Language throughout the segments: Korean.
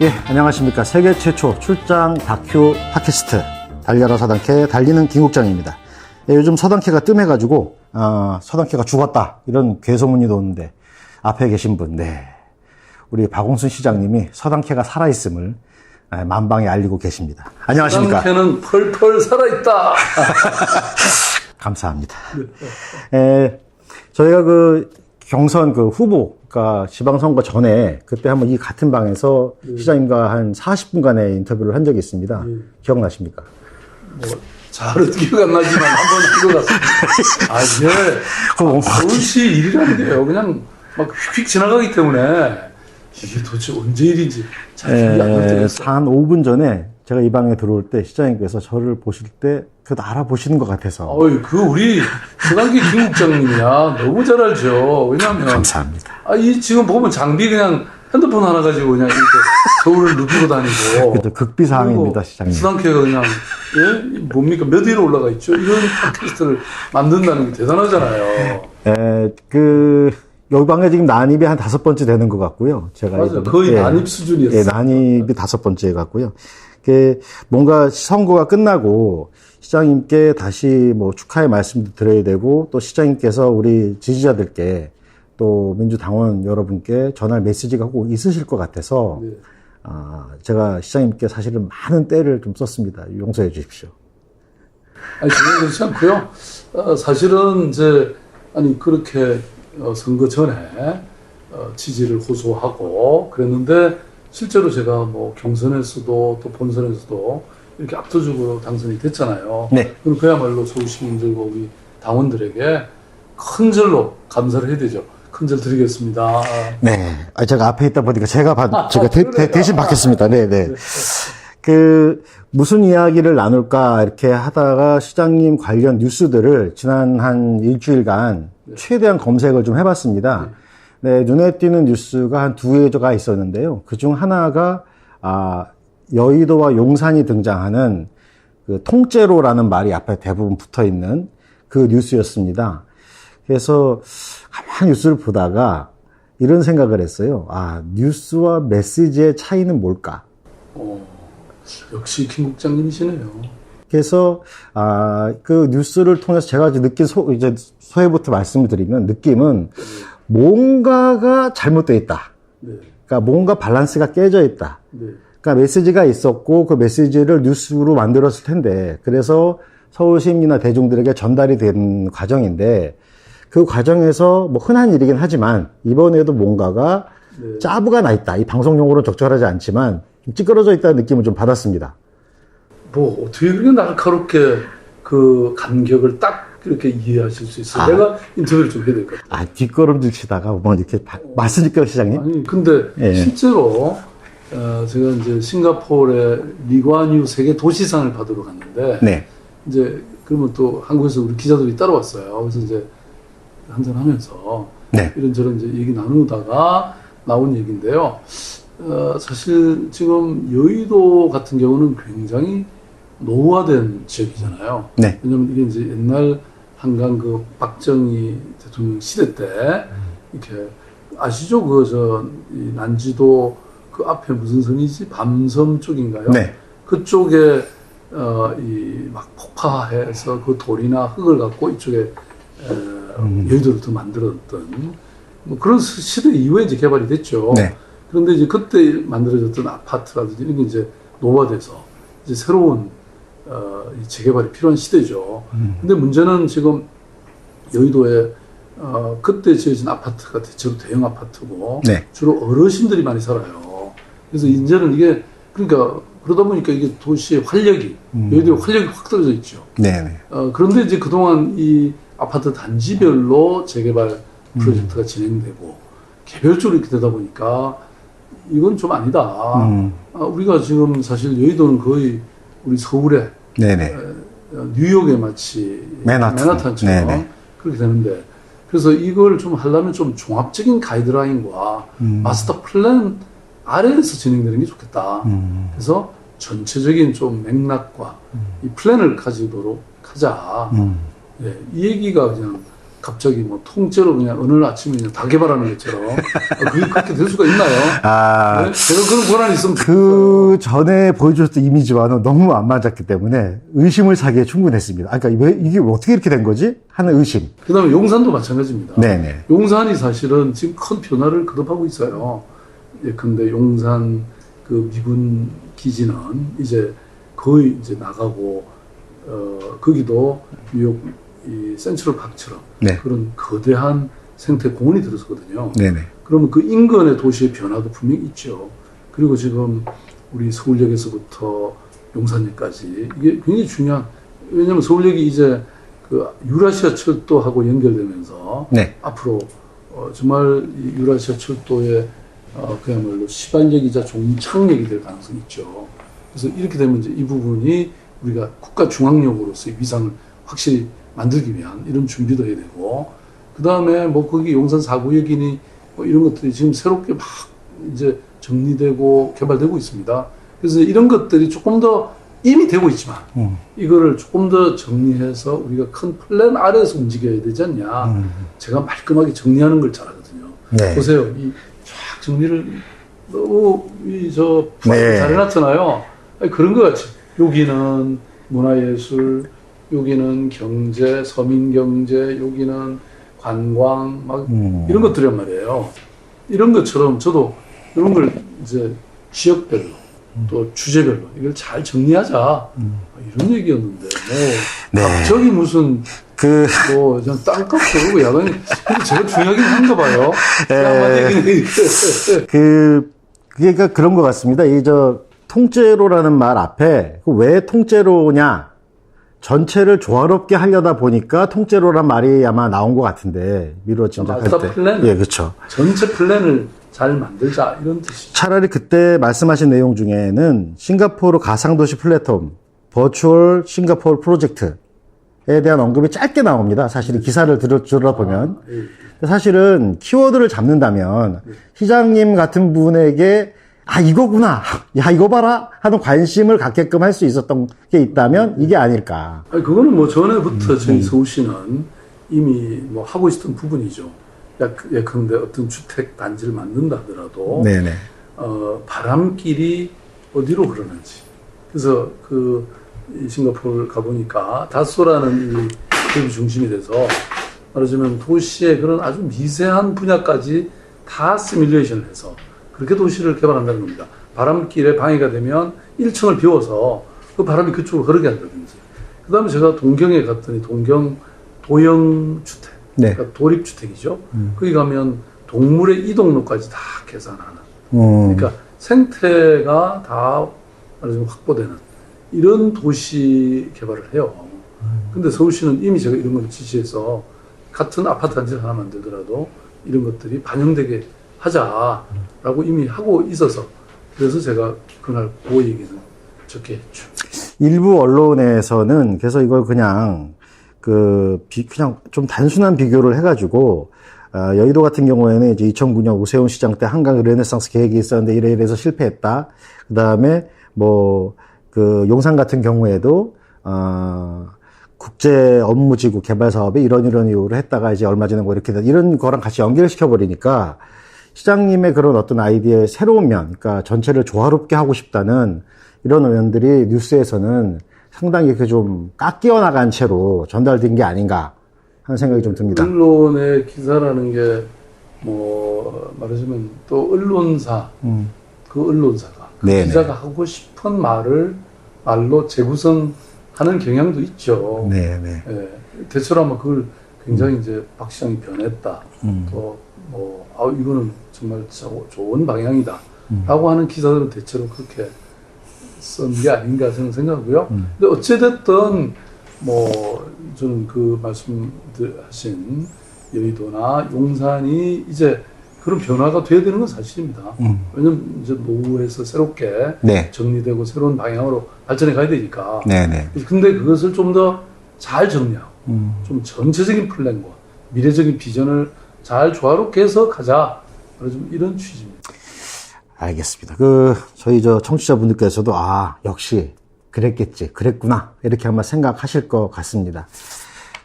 예, 안녕하십니까. 세계 최초 출장 다큐 팟캐스트 달려라 서당캐 달리는 김국장입니다. 예, 요즘 서당캐가 뜸해가지고 서당캐가 죽었다 이런 괴소문이 도는데 앞에 계신 분, 네, 우리 박홍순 시장님이 서당캐가 살아있음을 만방에 알리고 계십니다. 안녕하십니까. 서당캐는 펄펄 살아있다. 감사합니다. 저희가 그 경선 그 후보, 그러니까 지방선거 전에 그때 한번 이 같은 방에서 시장님과 한 40분간의 인터뷰를 한 적이 있습니다. 기억나십니까? 잘은 기억 안 나지만 한번 한 것 같습니다. 서울시 일이라는 게요. 그냥 막 휙휙 지나가기 때문에 이게 도대체 언제 일인지 잘 기억이 안 나더라고요. 한 5분 전에 제가 이 방에 들어올 때 시장님께서 저를 보실 때 그래도 알아보시는 것 같아서. 우리 서당캐 김국장님이야. 너무 잘 알죠. 왜냐하면. 감사합니다. 이 지금 보면 장비 그냥 핸드폰 하나 가지고 그냥 이렇게 서울을 누비고 다니고. 그래도 극비사항입니다, 시장님. 서당캐가 그냥, 예? 뭡니까? 몇 위로 올라가 있죠? 이런 팟캐스트를 만든다는 게 대단하잖아요. 여기 방에 지금 난입이 한 5번째 되는 것 같고요. 제가. 맞아요. 거의 난입 수준이었어요. 예, 난입이 5번째 같고요. 뭔가 선거가 끝나고 시장님께 다시 뭐 축하의 말씀도 드려야 되고 또 시장님께서 우리 지지자들께 또 민주당원 여러분께 전할 메시지가 꼭 있으실 것 같아서 네. 제가 시장님께 사실은 많은 때를 좀 썼습니다. 용서해 주십시오. 전혀 그렇지 않고요. 사실은 그렇게 선거 전에 지지를 호소하고 그랬는데 실제로 제가 뭐 경선에서도 또 본선에서도 이렇게 압도적으로 당선이 됐잖아요. 네. 그럼 그야말로 서울 시민들과 우리 당원들에게 큰 절로 감사를 해야 되죠. 큰 절 드리겠습니다. 네. 제가 앞에 있다 보니까 제가 대신 받겠습니다. 네. 무슨 이야기를 나눌까 이렇게 하다가 시장님 관련 뉴스들을 지난 한 일주일간 최대한 검색을 좀 해봤습니다. 네, 눈에 띄는 뉴스가 한 2개가 있었는데요. 그중 하나가, 여의도와 용산이 등장하는 그 통째로라는 말이 앞에 대부분 붙어 있는 그 뉴스였습니다. 그래서 가만히 뉴스를 보다가 이런 생각을 했어요. 뉴스와 메시지의 차이는 뭘까? 역시 김 국장님이시네요. 그래서, 그 뉴스를 통해서 제가 느낀 소회부터 말씀을 드리면 느낌은 뭔가가 잘못되어 있다. 네. 그러니까 뭔가 밸런스가 깨져 있다. 네. 그러니까 메시지가 있었고 그 메시지를 뉴스로 만들었을 텐데 그래서 서울 시민이나 대중들에게 전달이 된 과정인데 그 과정에서 뭐 흔한 일이긴 하지만 이번에도 뭔가가 짜부가 나 있다. 이 방송 용어로는 적절하지 않지만 찌그러져 있다는 느낌을 좀 받았습니다. 어떻게 그렇게 날카롭게 그 감격을 딱 그렇게 이해하실 수 있어요? 내가 인터뷰를 좀 해야 될 것 같아요. 뒷걸음질 치다가 뭐 이렇게 맞으니까 시장님? 근데 실제로 제가 이제 싱가포르의 리관유 세계 도시상을 받으러 갔는데 네. 이제 그러면 또 한국에서 우리 기자들이 따라왔어요. 그래서 이제 한잔 하면서 이런저런 이제 얘기 나누다가 나온 얘기인데요. 사실 지금 여의도 같은 경우는 굉장히 노후화된 지역이잖아요. 네. 왜냐면 이게 이제 옛날 한강 그 박정희 대통령 시대 때 이렇게 아시죠? 이 난지도 그 앞에 무슨 섬이지? 밤섬 쪽인가요? 네. 그쪽에 막 폭파해서 그 돌이나 흙을 갖고 이쪽에 여의도를 더 만들었던 뭐 그런 시대 이후에 이제 개발이 됐죠. 네. 그런데 이제 그때 만들어졌던 아파트라든지 이런 게 이제 노화돼서 이제 새로운 이 재개발이 필요한 시대죠. 근데 문제는 지금 여의도에 그때 지어진 아파트가 대체로 대형 아파트고 주로 어르신들이 많이 살아요. 그래서 이제는 이게 그러다 보니까 이게 도시의 활력이 여의도의 활력이 확 떨어져 있죠. 그런데 이제 그동안 이 아파트 단지별로 재개발 프로젝트가 진행되고 개별적으로 이렇게 되다 보니까 이건 좀 아니다. 우리가 지금 사실 여의도는 거의 우리 서울의 뉴욕에 마치 맨하탄처럼 그렇게 되는데 그래서 이걸 좀 하려면 좀 종합적인 가이드라인과 마스터 플랜 아래에서 진행되는 게 좋겠다. 그래서 전체적인 좀 맥락과 이 플랜을 가지도록 하자. 이 얘기가 그냥 갑자기 뭐 통째로 그냥 어느 아침에 그냥 다 개발하는 것처럼 그게 그렇게 될 수가 있나요? 네? 제가 그런 권한이 있으면 그 전에 보여줬던 이미지와는 너무 안 맞았기 때문에 의심을 사기에 충분했습니다. 그러니까 이게 어떻게 이렇게 된 거지? 하는 의심. 그다음에 용산도 마찬가지입니다. 네네. 용산이 사실은 지금 큰 변화를 거듭하고 있어요. 예컨대 용산 그 미군 기지는 이제 거의 이제 나가고 거기도 뉴욕 이 센트럴 파크처럼 네. 그런 거대한 생태 공원이 들어서거든요. 네네. 그러면 그 인근의 도시의 변화도 분명히 있죠. 그리고 지금 우리 서울역에서부터 용산역까지 이게 굉장히 중요한, 왜냐하면 서울역이 이제 그 유라시아 철도하고 연결되면서 네. 앞으로 정말 이 유라시아 철도의 그야말로 시발역이자 종착역이 될 가능성이 있죠. 그래서 이렇게 되면 이제 이 부분이 우리가 국가 중앙역으로서의 위상을 확실히 만들기 위한 이런 준비도 해야 되고, 그 다음에 뭐 거기 용산 4구역이니 뭐 이런 것들이 지금 새롭게 막 이제 정리되고 개발되고 있습니다. 그래서 이런 것들이 조금 더 이미 되고 있지만 이거를 조금 더 정리해서 우리가 큰 플랜 아래에서 움직여야 되지 않냐. 제가 말끔하게 정리하는 걸 잘하거든요. 네. 보세요. 이 쫙 정리를 너무 네. 잘 해놨잖아요. 아니, 그런 것 같이 여기는 문화예술, 여기는 경제, 서민경제, 여기는 관광, 막 이런 것들이란 말이에요. 이런 것처럼 저도 이런 걸 이제 지역별로 또 주제별로 이걸 잘 정리하자. 이런 얘기였는데, 뭐, 네. 갑자기 무슨, 뭐, 그냥 땅값 오르고 야간이, 근데 제가 중요하긴 한가 봐요. 그게 그런 것 같습니다. 통째로라는 말 앞에 왜 통째로냐? 전체를 조화롭게 하려다 보니까 통째로란 말이 아마 나온 것 같은데, 미루어 짐작할 때. 플랜? 예, 그렇죠. 전체 플랜을 잘 만들자, 이런 뜻이죠. 차라리 그때 말씀하신 내용 중에는 싱가포르 가상도시 플랫폼, 버추얼 싱가포르 프로젝트에 대한 언급이 짧게 나옵니다. 사실은 기사를 들어보면. 사실은 키워드를 잡는다면 시장님 같은 분에게 이거구나. 야, 이거 봐라. 하는 관심을 갖게끔 할 수 있었던 게 있다면 이게 아닐까. 아니, 그거는 뭐 전에부터 저희 서울시는 이미 뭐 하고 있었던 부분이죠. 예컨대 어떤 주택 단지를 만든다 하더라도 네네. 바람길이 어디로 흐르는지. 그래서 이 싱가포르 가보니까 다소라는 이 기업이 중심이 돼서 말하자면 도시의 그런 아주 미세한 분야까지 다 시뮬레이션을 해서 그렇게 도시를 개발한다는 겁니다. 바람길에 방해가 되면 1층을 비워서 그 바람이 그쪽으로 흐르게 한다든지. 그 다음에 제가 동경에 갔더니 도형주택, 네. 그러니까 도립주택이죠. 거기 가면 동물의 이동로까지 다 계산하는. 그러니까 생태가 다 말하자면 확보되는 이런 도시 개발을 해요. 근데 서울시는 이미 제가 이런 걸 지시해서 같은 아파트 단지를 하나 만들더라도 이런 것들이 반영되게 하자라고 이미 하고 있어서, 그래서 제가 그날 그 얘기는 적게 했죠. 일부 언론에서는 그래서 이걸 그냥 그냥 좀 단순한 비교를 해가지고 여의도 같은 경우에는 이제 2009년 오세훈 시장 때 한강 르네상스 계획이 있었는데 이래서 실패했다. 그 다음에 용산 같은 경우에도 국제 업무지구 개발 사업에 이런 이유로 했다가 이제 얼마 전에 뭐 이렇게 이런 거랑 같이 연결시켜 버리니까 시장님의 그런 어떤 아이디어의 새로운 면, 그러니까 전체를 조화롭게 하고 싶다는 이런 의견들이 뉴스에서는 상당히 이렇게 좀 깎여 나간 채로 전달된 게 아닌가 하는 생각이 좀 듭니다. 언론의 기사라는 게 뭐 말하자면 또 언론사, 그 언론사가 그 기자가 하고 싶은 말로 재구성하는 경향도 있죠. 네네. 예, 대체로 아마 그걸 굉장히 이제 박 시장이 변했다. 또 이거는 정말 좋은 방향이다. 라고 하는 기사들은 대체로 그렇게 쓴 게 아닌가 저는 생각하고요. 근데 어찌됐든 저는 그 말씀하신 여의도나 용산이 이제 그런 변화가 돼야 되는 건 사실입니다. 왜냐면 이제 노후에서 새롭게 정리되고 새로운 방향으로 발전해 가야 되니까. 네네. 근데 그것을 좀 더 잘 정리하고 좀 전체적인 플랜과 미래적인 비전을 잘 조화롭게 해서 가자. 좀 이런 취지입니다. 알겠습니다. 저희 청취자분들께서도 역시 그랬겠지, 그랬구나 이렇게 아마 생각하실 것 같습니다.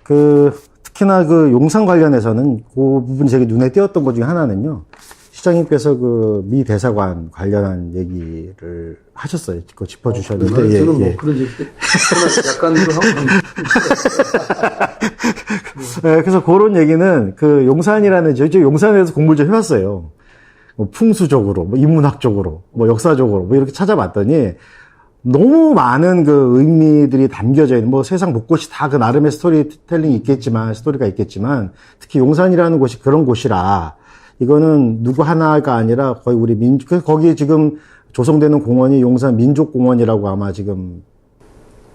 특히 특히나 그 용산 관련해서는 그 부분이 되게 눈에 띄었던 것 중에 하나는요. 시장님께서 그 미 대사관 관련한 얘기를 하셨어요. 그거 짚어주셨는데. 저는 뭐 그런 얘기 약간 하고 네, 그래서 그런 얘기는 그 용산이라는 저 용산에서 공부를 좀 해봤어요. 뭐 풍수적으로, 뭐 인문학적으로, 뭐 역사적으로, 뭐 이렇게 찾아봤더니 너무 많은 그 의미들이 담겨져 있는, 뭐 세상 곳곳이 다 그 나름의 스토리텔링이 있겠지만, 스토리가 있겠지만, 특히 용산이라는 곳이 그런 곳이라, 이거는 누구 하나가 아니라 거의 우리 거기 지금 조성되는 공원이 용산 민족공원이라고 아마 지금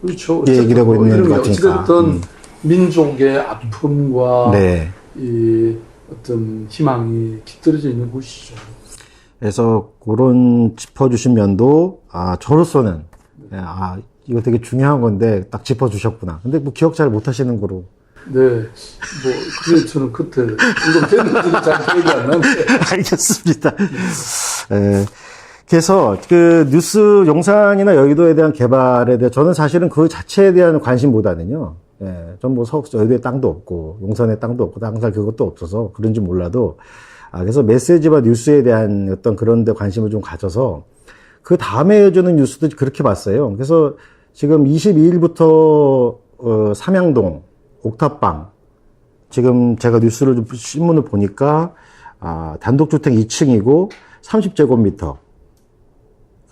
그렇죠. 얘기를 하고 있는 것 같으니까. 어찌됐든 민족의 아픔과 네. 이 어떤 희망이 깃들어져 있는 곳이죠. 그래서 그런 짚어주신 면도 저로서는 이거 되게 중요한 건데 딱 짚어주셨구나. 근데 뭐 기억 잘 못하시는 거로. 네, 뭐 그래 저는 그때 이거 됐는지 잘 기억이 안 나는데. 알겠습니다. 그래서 그 뉴스 용산이나 여의도에 대한 개발에 대해 저는 사실은 그 자체에 대한 관심보다는요. 전 뭐 여의도에 땅도 없고 용산에 땅도 없고 항상 그것도 없어서 그런지 몰라도 그래서 메시지와 뉴스에 대한 어떤 그런 데 관심을 좀 가져서 그 다음에 이어지는 뉴스도 그렇게 봤어요. 그래서 지금 22일부터 삼양동 옥탑방 지금 제가 뉴스를 좀 신문을 보니까 단독주택 2층이고 30제곱미터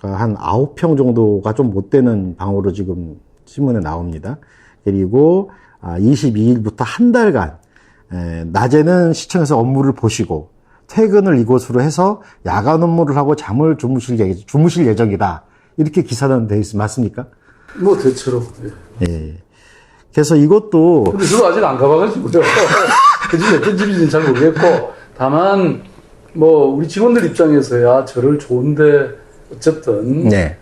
한 9평 정도가 좀 못 되는 방으로 지금 신문에 나옵니다. 그리고 22일부터 한 달간 낮에는 시청에서 업무를 보시고 퇴근을 이곳으로 해서 야간 업무를 하고 잠을 주무실 예정이다. 이렇게 기사는 돼 있습니다. 맞습니까? 뭐 대체로. 예. 그래서 이것도 근데 저도 아직 안 가봐가지고요. 그 집이 어떤 집인지는 잘 모르겠고 다만 뭐 우리 직원들 입장에서야 저를 좋은데 어쨌든 네.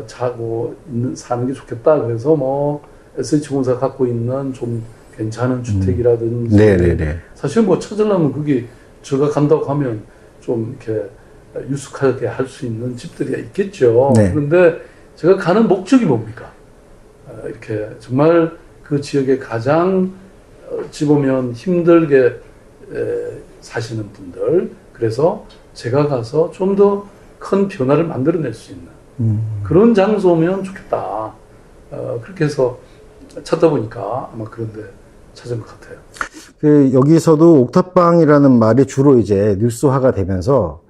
자고 사는 게 좋겠다. 그래서 뭐 SH공사 갖고 있는 좀 괜찮은 주택이라든지 네네네. 사실 뭐 찾으려면 그게 제가 간다고 하면 좀 이렇게 유숙하게 할 수 있는 집들이 있겠죠. 네. 그런데 제가 가는 목적이 뭡니까? 이렇게 정말 그 지역에 가장 어찌 보면 힘들게 사시는 분들, 그래서 제가 가서 좀 더 큰 변화를 만들어낼 수 있는 그런 장소면 좋겠다. 그렇게 해서 찾다 보니까 아마 그런 데 찾은 것 같아요. 여기서도 옥탑방이라는 말이 주로 이제 뉴스화가 되면서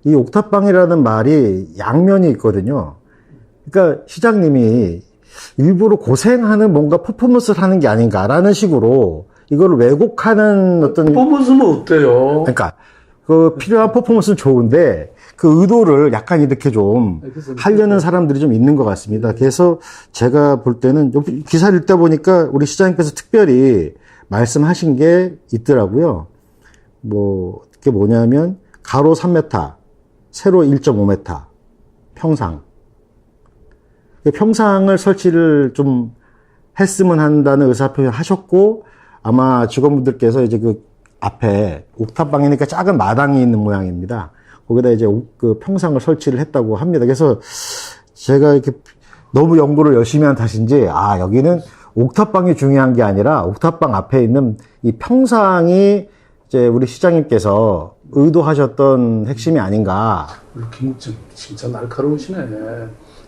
이 옥탑방이라는 말이 양면이 있거든요. 그러니까 시장님이 일부러 고생하는 뭔가 퍼포먼스를 하는 게 아닌가라는 식으로 이걸 왜곡하는 어떤 퍼포먼스는 어때요? 그러니까 그 필요한 퍼포먼스는 좋은데 그 의도를 약간 이렇게 좀 하려는 사람들이 좀 있는 것 같습니다. 그래서 제가 볼 때는 기사를 읽다 보니까 우리 시장님께서 특별히 말씀하신 게 있더라고요. 뭐 그게 뭐냐면 가로 3m, 세로 1.5m, 평상. 평상을 설치를 좀 했으면 한다는 의사표현 하셨고 아마 직원분들께서 이제 그 앞에 옥탑방이니까 작은 마당이 있는 모양입니다. 거기다 이제 그 평상을 설치를 했다고 합니다. 그래서 제가 이렇게 너무 연구를 열심히 한 탓인지 여기는 옥탑방이 중요한 게 아니라 옥탑방 앞에 있는 이 평상이 이제 우리 시장님께서 의도하셨던 핵심이 아닌가. 우리 김국진 진짜 날카로우시네.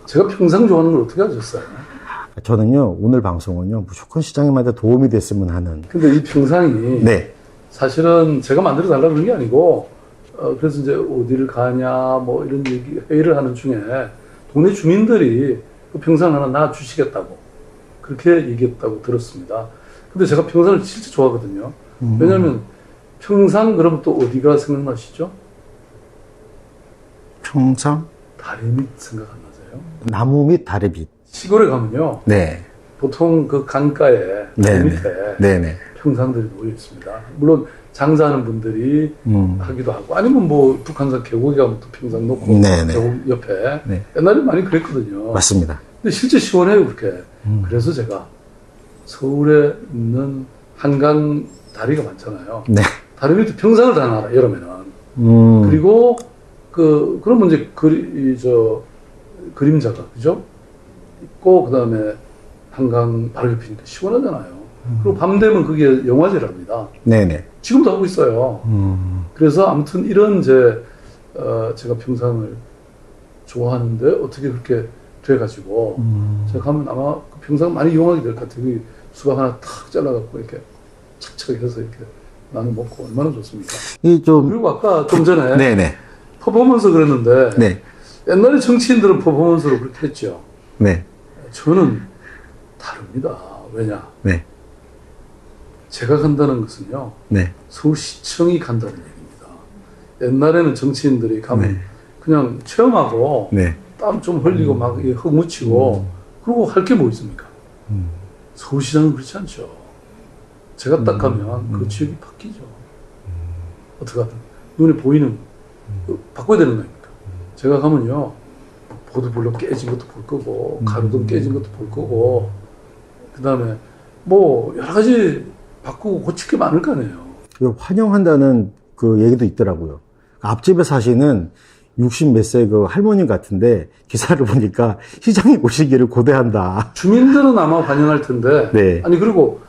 제가 평상 좋아하는 걸 어떻게 아셨어요? 저는요 오늘 방송은요 무조건 시장님한테 도움이 됐으면 하는. 근데 이 평상이 네. 사실은 제가 만들어 달라고 그런 게 아니고 그래서 이제 어디를 가냐 뭐 이런 회의를 하는 중에 동네 주민들이 그 평상 하나 놔 주시겠다고 그렇게 얘기했다고 들었습니다. 근데 제가 평상을 진짜 좋아하거든요. 왜냐하면 평상 그러면 또 어디가 생각나시죠? 평상? 다리 밑 생각 안 나세요? 나무 밑 다리 밑. 시골에 가면요. 네. 보통 그 강가에 다리 밑에 네네. 평상들이 놓여 있습니다. 물론 장사하는 분들이 하기도 하고 아니면 뭐 북한산 계곡에 가면 또 평상 놓고 네네. 계곡 옆에 네. 옛날에 많이 그랬거든요. 맞습니다. 근데 실제 시원해요 그렇게. 그래서 제가 서울에 있는 한강 다리가 많잖아요. 네. 다리 밑에 평상을 다 놔라 여름에는. 그리고 그러면 이제 그림자가 그죠? 있고 그다음에 한강 바로 옆이니까 시원하잖아요. 그리고 밤 되면 그게 영화제랍니다. 네네. 지금도 하고 있어요. 그래서 아무튼 이런 제가 평상을 좋아하는데 어떻게 그렇게 돼가지고 제가 가면 아마 그 평상 많이 이용하게 될 것 같아요. 그 수박 하나 탁 잘라갖고 이렇게 착착 해서 이렇게 나눠 먹고 얼마나 좋습니까? 그리고 아까 좀 전에 네네. 퍼포먼스 그랬는데 네. 옛날에 정치인들은 퍼포먼스로 그렇게 했죠. 네. 저는 다릅니다. 왜냐? 네. 제가 간다는 것은요. 네. 서울시청이 간다는 얘기입니다. 옛날에는 정치인들이 가면 그냥 체험하고 네. 땀 좀 흘리고 막 흙 묻히고 그러고 할 게 뭐 있습니까? 서울시장은 그렇지 않죠. 제가 딱 가면 그 지역이 바뀌죠. 어떻게 하든 눈에 보이는 바꿔야 되는 거니까. 제가 가면요 보도블록 깨진 것도 볼 거고 가로등 깨진 것도 볼 거고 그 다음에 뭐 여러 가지 바꾸고 고칠 게 많을 거 아니에요. 환영한다는 그 얘기도 있더라고요. 앞집에 사시는 60 몇 세 그 할머님 같은데 기사를 보니까 시장님 오시기를 고대한다. 주민들은 아마 환영할 텐데. 네. 아니 그리고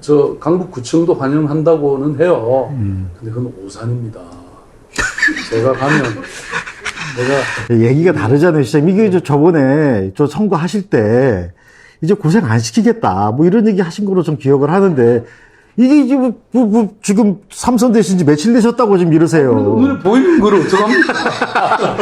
저 강북구청도 환영한다고는 해요. 근데 그건 오산입니다. 제가 가면 내가 얘기가 다르잖아요. 시장님 이게 저번에 저 선거하실 때 이제 고생 안 시키겠다 뭐 이런 얘기 하신 거로 좀 기억을 하는데 이게 지금 삼선 되신 지 며칠 되셨다고 지금 이러세요. 눈에 보이는 거를 어떡합니까?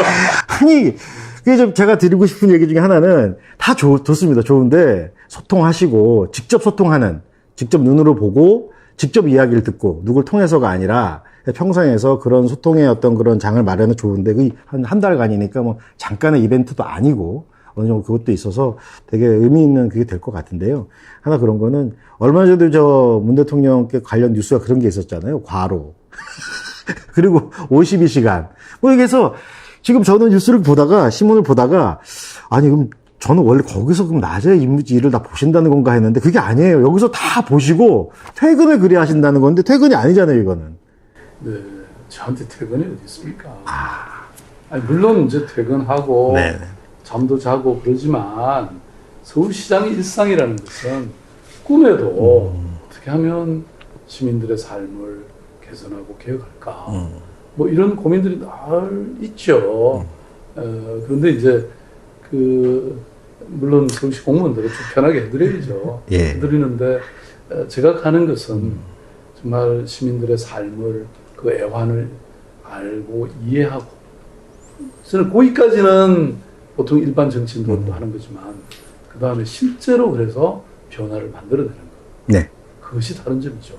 아니, 그게 좀 제가 드리고 싶은 얘기 중에 하나는 다 좋습니다. 좋은데 소통하시고 직접 소통하는, 직접 눈으로 보고 직접 이야기를 듣고 누굴 통해서가 아니라 평상에서 그런 소통의 어떤 그런 장을 마련해 좋은데 그 한 달간이니까 뭐 잠깐의 이벤트도 아니고 어느 정도 그것도 있어서 되게 의미 있는 그게 될 것 같은데요. 하나 그런 거는 얼마 전에도 저 문 대통령께 관련 뉴스가 그런 게 있었잖아요. 과로. 그리고 52시간. 뭐 이게서 지금 저는 뉴스를 보다가 신문을 보다가 아니 그럼 저는 원래 거기서 그럼 낮에 일을 다 보신다는 건가 했는데 그게 아니에요. 여기서 다 보시고 퇴근을 그리 하신다는 건데 퇴근이 아니잖아요, 이거는. 네, 저한테 퇴근이 어디 있습니까? 아니, 물론 이제 퇴근하고 네. 잠도 자고 그러지만 서울시장의 일상이라는 것은 꿈에도 어떻게 하면 시민들의 삶을 개선하고 개혁할까 뭐 이런 고민들이 늘 있죠. 그런데 이제 물론 서울시 공무원들은 좀 편하게 해드려야죠. 예. 해드리는데 제가 가는 것은 정말 시민들의 삶을 그 애환을 알고 이해하고 저는 거기까지는 보통 일반 정치인들도 하는 거지만 그 다음에 실제로 그래서 변화를 만들어내는 거. 네. 그것이 다른 점이죠.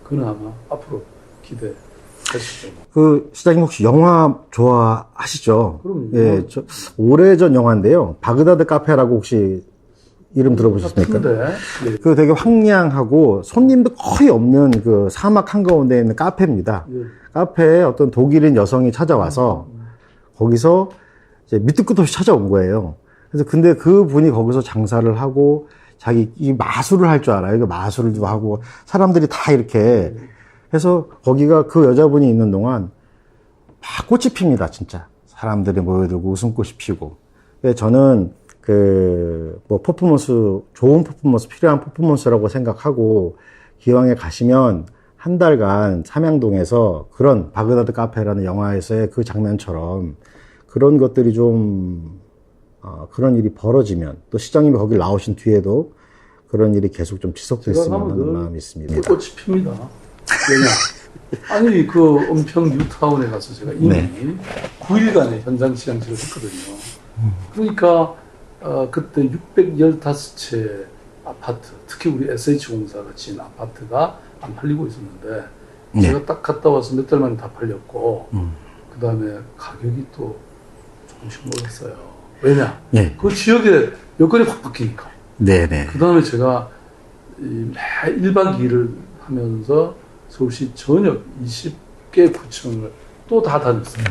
그건 아마 앞으로 기대하시죠. 그 시장님 혹시 영화 좋아하시죠? 그럼요. 예, 오래전 영화인데요. 바그다드 카페라고 혹시 이름 들어보셨습니까? 네. 그 되게 황량하고 손님도 거의 없는 그 사막 한가운데 있는 카페입니다. 네. 카페에 어떤 독일인 여성이 찾아와서 거기서 이제 밑도 끝도 없이 찾아온 거예요. 그래서 근데 그 분이 거기서 장사를 하고 자기 이 마술을 할 줄 알아요. 마술도 하고 사람들이 다 이렇게 해서 거기가 그 여자분이 있는 동안 막 꽃이 핍니다, 진짜. 사람들이 모여들고 웃음꽃이 피고. 저는 좋은 퍼포먼스, 필요한 퍼포먼스라고 생각하고 기왕에 가시면 한 달간 삼양동에서 그런 바그다드 카페라는 영화에서의 그 장면처럼 그런 것들이 좀 그런 일이 벌어지면 또 시장님이 거기 나오신 뒤에도 그런 일이 계속 좀 지속됐으면 하는 마음이 있습니다. 꽃이 핍니다. 왜냐? 아니 그 은평 뉴타운에 가서 제가 이미 9일간의 현장 시향지를 했거든요. 그러니까 그때 615채 아파트, 특히 우리 SH공사가 지은 아파트가 안 팔리고 있었는데 제가 딱 갔다 와서 몇 달 만에 다 팔렸고 그 다음에 가격이 또 조금씩 올랐어요. 왜냐? 그 지역의 여건이 확 바뀌니까. 네네. 그 다음에 제가 매 1박 2일을 하면서 서울시 전역 20개 구청을 또 다 다녔어요.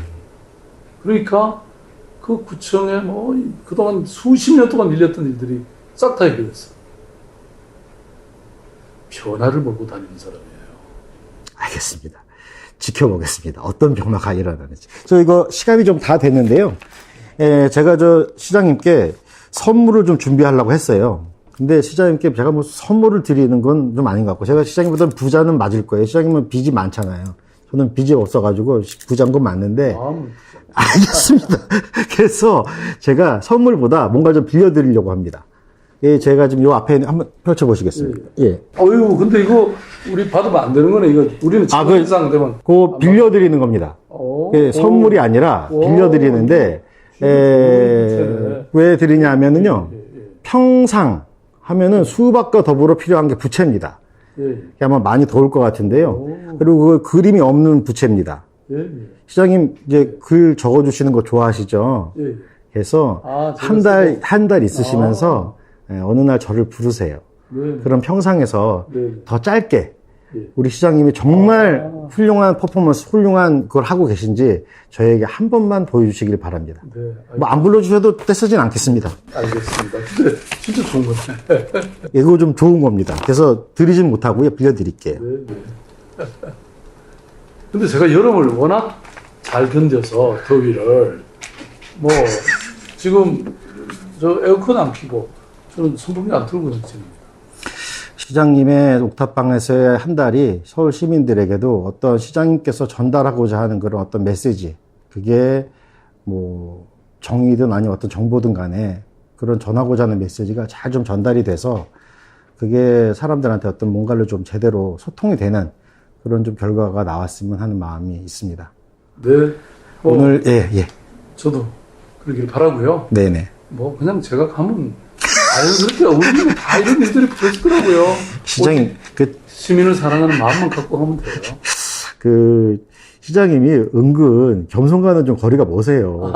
그러니까 그 구청에 뭐 그동안 수십 년 동안 밀렸던 일들이 싹 다 해결됐어요. 변화를 몰고 다니는 사람이에요. 알겠습니다. 지켜보겠습니다. 어떤 변화가 일어나는지. 이거 시간이 좀 다 됐는데요. 제가 시장님께 선물을 좀 준비하려고 했어요. 근데 시장님께 제가 뭐 선물을 드리는 건 좀 아닌 것 같고, 제가 시장님보다 부자는 맞을 거예요. 시장님은 빚이 많잖아요. 저는 빚이 없어가지고 부자인 건 맞는데. 알겠습니다. 그래서 제가 선물보다 뭔가 좀 빌려드리려고 합니다. 예, 제가 지금 요 앞에 한번 펼쳐보시겠습니다. 예. 어유, 근데 이거 우리 받으면 안 되는 거네. 이거 우리는 지금 이상 되면. 그거 빌려드리는 겁니다. 예, 선물이 아니라 빌려드리는데, 왜 드리냐면은요, 평상 하면은 수박과 더불어 필요한 게 부채입니다. 아마 많이 더울 것 같은데요. 그리고 그 그림이 없는 부채입니다. 시장님 이제 글 적어주시는 거 좋아하시죠? 그래서 한 달 있으시면서 어느 날 저를 부르세요. 그럼 평상에서 더 짧게 우리 시장님이 정말 훌륭한 퍼포먼스, 훌륭한 그걸 하고 계신지 저에게 한 번만 보여주시길 바랍니다. 뭐 안 불러주셔도 떼쓰진 않겠습니다. 알겠습니다. 근데 진짜 좋은 거네. 이거 좀 좋은 겁니다. 그래서 드리진 못하고요. 빌려드릴게요. 근데 제가 여름을 워낙 잘 견뎌서 더위를 뭐 지금 저 에어컨 안 켜고 저는 선풍기 안 틀고 지금. 시장님의 옥탑방에서의 한 달이 서울 시민들에게도 어떤 시장님께서 전달하고자 하는 그런 어떤 메시지, 그게 뭐 정의든 아니면 어떤 정보든 간에 그런 전하고자 하는 메시지가 잘 좀 전달이 돼서 그게 사람들한테 어떤 뭔가를 좀 제대로 소통이 되는 그런 좀 결과가 나왔으면 하는 마음이 있습니다. 네. 오늘, 예. 저도 그러길 바라고요. 네네. 뭐 그냥 제가 가면 자연스럽게 우리는 다 이런 일들이 벌어지더라고요. 시장님, 시민을 사랑하는 마음만 갖고 하면 돼요. 시장님이 은근 겸손과는 좀 거리가 머세요.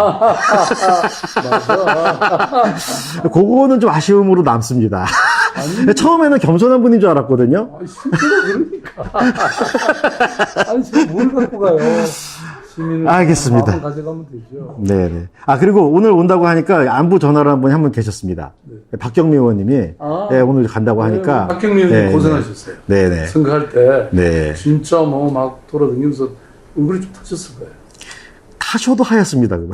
맞아. 그거는 좀 아쉬움으로 남습니다. 아니, 처음에는 겸손한 분인 줄 알았거든요. 실제로 그러니까. 아니, 지금 뭘 갖고 가요? 시민을 알겠습니다. 마음 가져가면 되죠. 네네. 그리고 오늘 온다고 하니까 안부 전화를 한 분이 한 분 계셨습니다. 박경미 의원님이 네, 오늘 간다고 하니까. 박경미 의원님 고생하셨어요. 네네. 선거할 때. 네. 진짜 뭐 막 돌아다니면서 얼굴이 좀 타셨을 거예요. 타셔도 하얗습니다, 그거.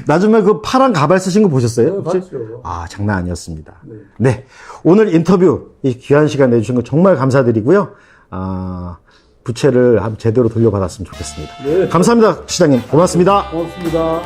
나중에 그 파란 가발 쓰신 거 보셨어요? 네, 봤죠. 장난 아니었습니다. 네. 오늘 인터뷰, 이 귀한 시간 내주신 거 정말 감사드리고요. 부채를 제대로 돌려받았으면 좋겠습니다. 네. 감사합니다, 시장님. 고맙습니다. 고맙습니다.